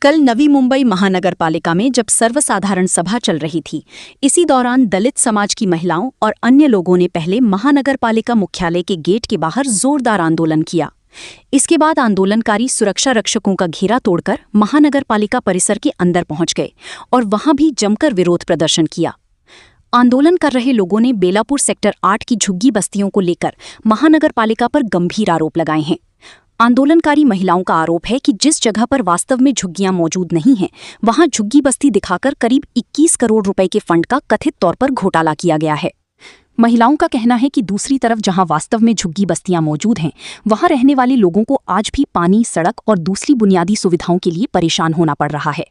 कल नवी मुंबई महानगरपालिका में जब सर्वसाधारण सभा चल रही थी, इसी दौरान दलित समाज की महिलाओं और अन्य लोगों ने पहले महानगरपालिका मुख्यालय के गेट के बाहर जोरदार आंदोलन किया। इसके बाद आंदोलनकारी सुरक्षा रक्षकों का घेरा तोड़कर महानगरपालिका परिसर के अंदर पहुंच गए और वहां भी जमकर विरोध प्रदर्शन किया। आंदोलन कर रहे लोगों ने बेलापुर सेक्टर 8 की झुग्गी बस्तियों को लेकर महानगरपालिका पर गंभीर आरोप लगाए हैं। आंदोलनकारी महिलाओं का आरोप है कि जिस जगह पर वास्तव में झुग्गियां मौजूद नहीं हैं, वहां झुग्गी बस्ती दिखाकर करीब 21 करोड़ रुपए के फंड का कथित तौर पर घोटाला किया गया है। महिलाओं का कहना है कि दूसरी तरफ जहां वास्तव में झुग्गी बस्तियां मौजूद हैं, वहां रहने वाले लोगों को आज भी पानी, सड़क और दूसरी बुनियादी सुविधाओं के लिए परेशान होना पड़ रहा है।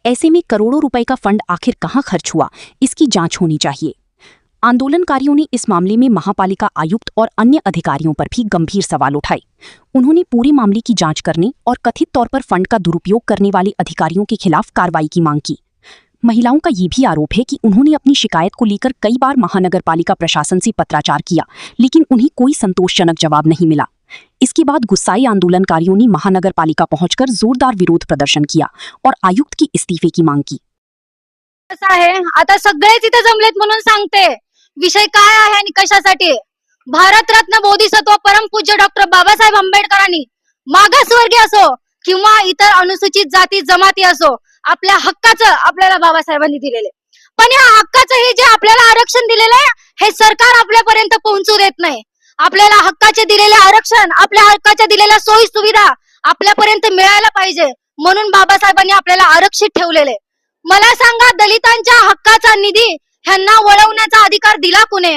ऐसे में करोड़ों रुपए का फंड आखिर कहां खर्च हुआ, इसकी जांच होनी चाहिए। आंदोलनकारियों ने इस मामले में महापालिका आयुक्त और अन्य अधिकारियों पर भी गंभीर सवाल उठाए। उन्होंने पूरे मामले की जांच करने और कथित तौर पर फंड का दुरुपयोग करने वाले अधिकारियों के खिलाफ कार्रवाई की मांग की। महिलाओं का ये भी आरोप है कि उन्होंने अपनी शिकायत को लेकर कई बार महानगरपालिका प्रशासन से पत्राचार किया, लेकिन उन्हें कोई संतोषजनक जवाब नहीं मिला। इसके बाद गुस्साए आंदोलनकारियों ने महानगरपालिका पहुंचकर जोरदार विरोध प्रदर्शन किया और आयुक्त के इस्तीफे की मांग की। कसं आहे, आता सगळेच इथे जमलेत म्हणून सांगते विषय काय आहे आणि कशासाठी। भारतरत्न बोधिसत्व परमपूज्य डॉक्टर बाबासाहेब आंबेडकरांनी मागासवर्गीय असो किंवा इतर अनुसूचित जाती जमाती असो, आपल्या हक्काचं आपल्याला बाबासाहेबांनी दिलेले, पण या हक्काचं हे जे आपल्याला आरक्षण दिलेलं आहे, हे सरकार आपल्यापर्यंत पोहोचू देत नाही। आपल्याला हक्काचे दिलेले आरक्षण, आपल्या हक्काच्या दिलेल्या सोयी सुविधा आपल्यापर्यंत मिळायला पाहिजे, म्हणून बाबासाहेबांनी आपल्याला आरक्षित ठेवलेले। मला सांगा, दलितांच्या हक्काचा निधी ह्यांना वळवण्याचा अधिकार दिला कोणी?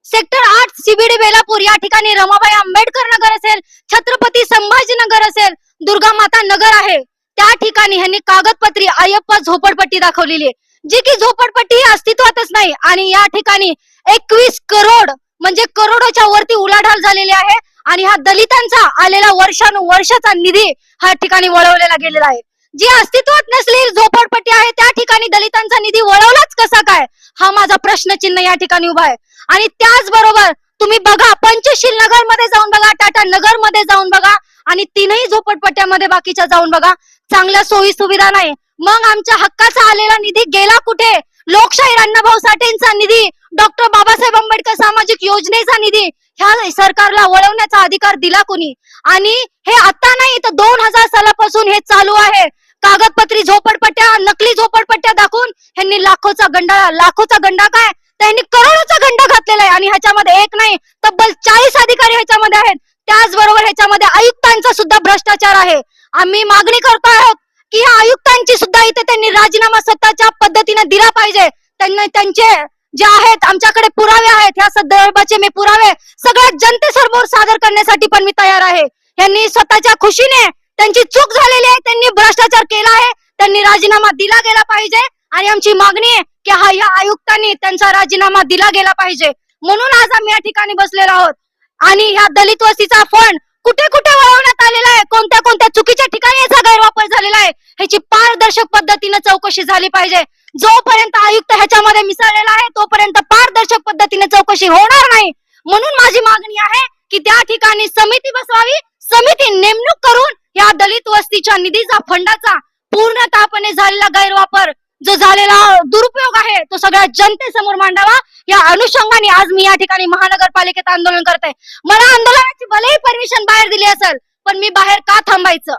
सेक्टर 8 सीबीडी बेलापूर या ठिकाणी रमाबाई आंबेडकर नगर असेल, छत्रपती संभाजीनगर असेल, दुर्गा माता नगर आहे, त्या ठिकाणी ह्यांनी कागदपत्री अय्यप्पा झोपडपट्टी दाखवलेली आहे, जी की झोपडपट्टी ही अस्तित्वातच नाही। आणि या ठिकाणी 21 करोड म्हणजे करोडोच्या वरती उलाढाल झालेली आहे आणि हा दलितांचा आलेला वर्षानुवर्षाचा निधी हा ठिकाणी वळवलेला गेलेला आहे। जी अस्तित्वात नसलेली झोपडपट्टी आहे त्या ठिकाणी दलितांचा निधी वळवलाच कसा काय, हा माझा प्रश्नचिन्ह या ठिकाणी उभा आहे। आणि त्याचबरोबर तुम्ही बघा, पंचशील नगर मध्ये जाऊन बघा, टाटा नगर मध्ये जाऊन बघा आणि तीनही झोपडपट्ट्यामध्ये बाकीच्या जाऊन बघा, चांगल्या सोयी सुविधा नाही। मग आमच्या हक्काचा आलेला निधी गेला कुठे? लोकशाहीर अण्णाभाऊ साठेंचा निधी, डॉक्टर बाबासाहेब आंबेडकर सामाजिक योजनेचा निधी ह्या सरकारला वळवण्याचा अधिकार दिला कोणी? आणि हे आता नाही तर 2000 सालापासून हे चालू आहे। कागदपत्री झोपडपट्ट्या, नकली झोपडपट्ट्या दाखवून ह्यांनी लाखोचा गंडा काय, त्यांनी करोडोचा गंडा घातलेला आहे। आणि ह्याच्यामध्ये एक नाही तब्बल 40 अधिकारी ह्याच्यामध्ये आहेत। त्याचबरोबर ह्याच्यामध्ये आयुक्तांचा सुद्धा भ्रष्टाचार आहे। आम्ही मागणी करतो आहोत की या आयुक्तांची सुद्धा इथे त्यांनी राजीनामा स्वतःच्या पद्धतीने दिला पाहिजे। त्यांनी त्यांचे जे आहेत, आमच्याकडे पुरावे आहेत, ह्या संदर्भाचे मी पुरावे सगळ्या जनतेसमोर सादर करण्यासाठी पण मी तयार आहे। यांनी स्वतःच्या खुशीने त्यांची चूक झालेली आहे, त्यांनी भ्रष्टाचार केला आहे, त्यांनी राजीनामा दिला गेला पाहिजे। आणि आमची मागणी आहे की या आयुक्तांनी त्यांचा राजीनामा दिला गेला पाहिजे। म्हणून आज आम्ही या ठिकाणी बसलेलो आहोत। आणि ह्या दलित वस्तीचा फंड कुठे कुठे वळवण्यात आलेला आहे, कोणत्या कोणत्या चुकीच्या ठिकाणी याचा गैरवापर झालेला आहे, ह्याची पारदर्शक पद्धतीने चौकशी झाली पाहिजे। जोपर्यंत आयुक्त ह्याच्यामध्ये मिसळलेला आहे तोपर्यंत पारदर्शक पद्धतीने चौकशी होणार नाही। म्हणून माझी मागणी आहे की त्या ठिकाणी समिती बसवावी, समिती नेमणूक करून या दलित वस्तीच्या निधीचा, फंडाचा पूर्णतःपणे झालेला गैरवापर, जो झालेला दुरुपयोग आहे, तो सगळ्या जनतेसमोर मांडावा। या अनुषंगाने आज मी या ठिकाणी महानगरपालिकेत आंदोलन करते। मला आंदोलनाची भलेही परमिशन बाहेर दिली असेल, पण मी बाहेर का थांबायचं?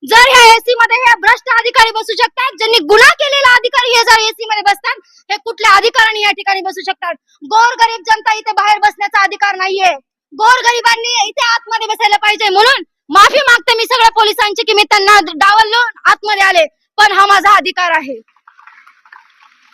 जर ह्या एसी मध्ये हे भ्रष्ट अधिकारी बसू शकतात, ज्यांनी गुन्हा केलेला अधिकारी हे जर एसी मध्ये बसतात, हे कुठल्या अधिकाऱ्यांनी या ठिकाणी बसू शकतात? गोरगरीब जनता इथे बाहेर बसण्याचा अधिकार नाहीये। गोरगरिबांनी इथे आतमध्ये बसायला पाहिजे। म्हणून माफी मागते मी सगळ्या पोलिसांची की मी त्यांना डावललो, आतमध्ये आले, पण हा माझा अधिकार आहे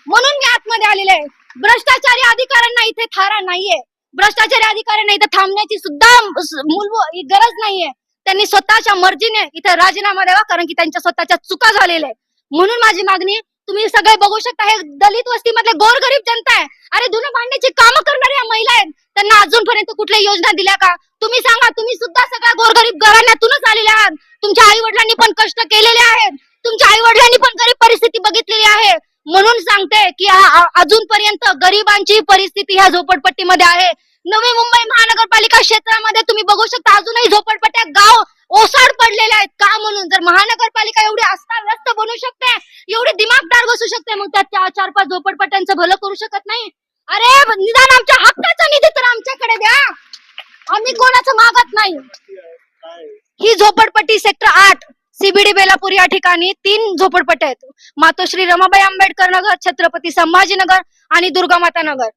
म्हणून मी आतमध्ये आलेले आहे। भ्रष्टाचारी अधिकाऱ्यांना इथे थारा नाहीये, भ्रष्टाचारी अधिकाऱ्यांना इथे थांबण्याची सुद्धा मूलभूत गरज नाहीये। त्यांनी स्वतःच्या मर्जीने इथे राजीनामा द्यावा, कारण की त्यांच्या स्वतःच्या चुका झालेल्या आहेत। म्हणून माझी मागणी, तुम्ही सगळे बघू शकता, हे दलित वस्तीमधले गोरगरीब जनता आहे। अरे धुणं भांड्याची कामं करणाऱ्या महिला आहेत, त्यांना अजूनपर्यंत कुठल्या योजना दिल्या का? तुम्ही सांगा, तुम्ही सुद्धा सगळ्या गोरगरीब घराण्यातूनच आलेले आहात। तुमच्या आई वडिलांनी पण कष्ट केलेले आहेत, तुमच्या आई वडिलांनी पण गरीब परिस्थिती बघितलेली आहे। म्हणून सांगते की अजूनपर्यंत गरिबांची परिस्थिती ह्या झोपडपट्टीमध्ये आहे। नवी मुंबई महानगरपालिका क्षेत्रामध्ये तुम्ही बघू शकता अजूनही झोपडपट्ट्या गाव ओसाड पडलेले आहेत. का म्हणून जर महानगरपालिका एवढी अस्ताव्यस्त बनू शकते, एवढी दिमागदार बसू शकते, मग त्या 4-5 झोपडपट्ट्यांचं भलं करू शकत नाही? अरे निदान आमच्या हक्काचा निधी तर आमच्याकडे द्या, आम्ही कोणाचं मागत नाही. ही झोपडपट्टी सेक्टर 8 सीबीडी बेलापूर या ठिकाणी 3 झोपडपट्ट्या आहेत. मातोश्री रमाबाई आंबेडकर नगर, छत्रपती संभाजीनगर आणि दुर्गामाता नगर.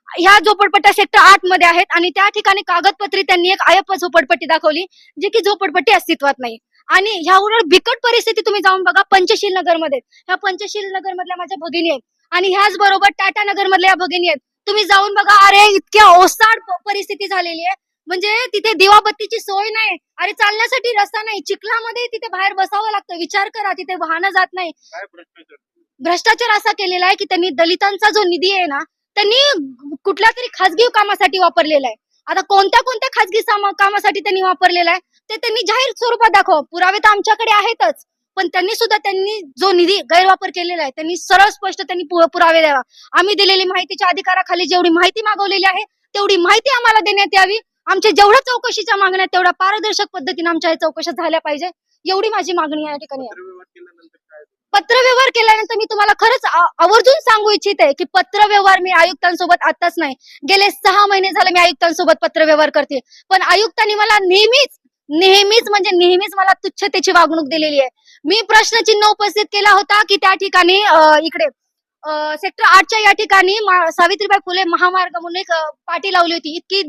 ह्या झोपडपट्ट्या सेक्टर 8 मध्ये आहेत आणि त्या ठिकाणी कागदपत्री त्यांनी एक अय्यप्पा झोपडपट्टी दाखवली, जी की झोपडपट्टी अस्तित्वात नाही. आणि ह्या उलट बिकट परिस्थिती तुम्ही जाऊन बघा पंचशील नगर मध्ये. ह्या पंचशील नगर मधल्या माझ्या भगिनी आहेत आणि ह्याच बरोबर टाटा नगर मधल्या या भगिनी आहेत. तुम्ही जाऊन बघा, अरे इतक्या ओसाड परिस्थिती झालेली आहे, म्हणजे तिथे दिवाबत्तीची सोय नाही, अरे चालण्यासाठी रस्ता नाही, चिखलामध्ये तिथे बाहेर बसावं लागतं. विचार करा, तिथे वाहनं जात नाही. भ्रष्टाचार असा केलेला आहे की त्यांनी दलितांचा जो निधी आहे ना, त्यांनी कुठल्या तरी खासगी कामासाठी वापरलेला आहे. आता कोणत्या कोणत्या खासगी कामासाठी त्यांनी वापरलेला आहे ते त्यांनी जाहीर स्वरूपात दाखवा. पुरावे तर आमच्याकडे आहेतच, पण त्यांनी जो निधी गैरवापर केलेला आहे त्यांनी सरळ स्पष्ट पुरावे द्यावा. आम्ही दिलेली माहितीच्या अधिकाराखाली जेवढी माहिती मागवलेली आहे तेवढी माहिती आम्हाला देण्यात यावी. आमच्या जेवढ्या चौकशीच्या मागण्या तेवढ्या पारदर्शक पद्धतीने आमच्या या चौकशा झाल्या पाहिजे, एवढी माझी मागणी या ठिकाणी आहे. पत्रव्यवहार केल्यानंतर मी तुम्हाला खरंच आवर्जून सांगू इच्छिते की पत्रव्यवहार मी आयुक्तांसोबत आताच नाही, गेले 6 महिने झाले मी आयुक्तांसोबत पत्रव्यवहार करते, पण आयुक्तांनी मला नेहमीच मला तुच्छतेची वागणूक दिलेली आहे. मी प्रश्नचिन्ह उपस्थित केला होता की त्या ठिकाणी इकडे सेक्टर 8च्या या ठिकाणी सावित्रीबाई फुले महामार्ग म्हणून एक पाटी लावली होती, इतकी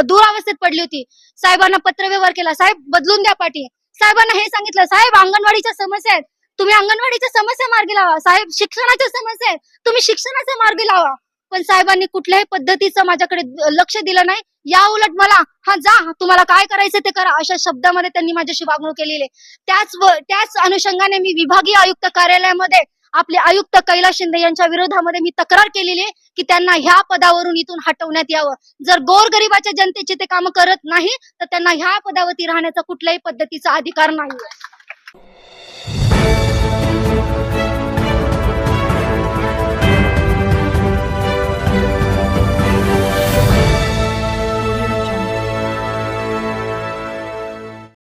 दुरावस्थेत पडली होती. साहेबांना पत्रव्यवहार केला, साहेब बदलून द्या पाटी. साहेबांना हे सांगितलं, साहेब अंगणवाडीच्या समस्या आहेत, तुम्ही अंगणवाडीच्या समस्या मार्गी लावा. साहेब शिक्षणाच्या समस्या आहेत, तुम्ही शिक्षणाच्या मार्गी लावा. पण साहेबांनी कुठल्याही पद्धतीचं माझ्याकडे लक्ष दिलं नाही. या उलट मला जा तुम्हाला काय करायचं ते करा अशा शब्दामध्ये त्यांनी माझ्याशी वागणूक केलेली आहे. त्याच अनुषंगाने मी विभागीय आयुक्त कार्यालयामध्ये आपले आयुक्त कैलास शिंदे यांच्या विरोधामध्ये मी तक्रार केलेली आहे की त्यांना ह्या पदावरून इथून हटवण्यात यावं. जर गोरगरिबाच्या जनतेचे ते काम करत नाही तर त्यांना ह्या पदावरती राहण्याचा कुठल्याही पद्धतीचा अधिकार नाही.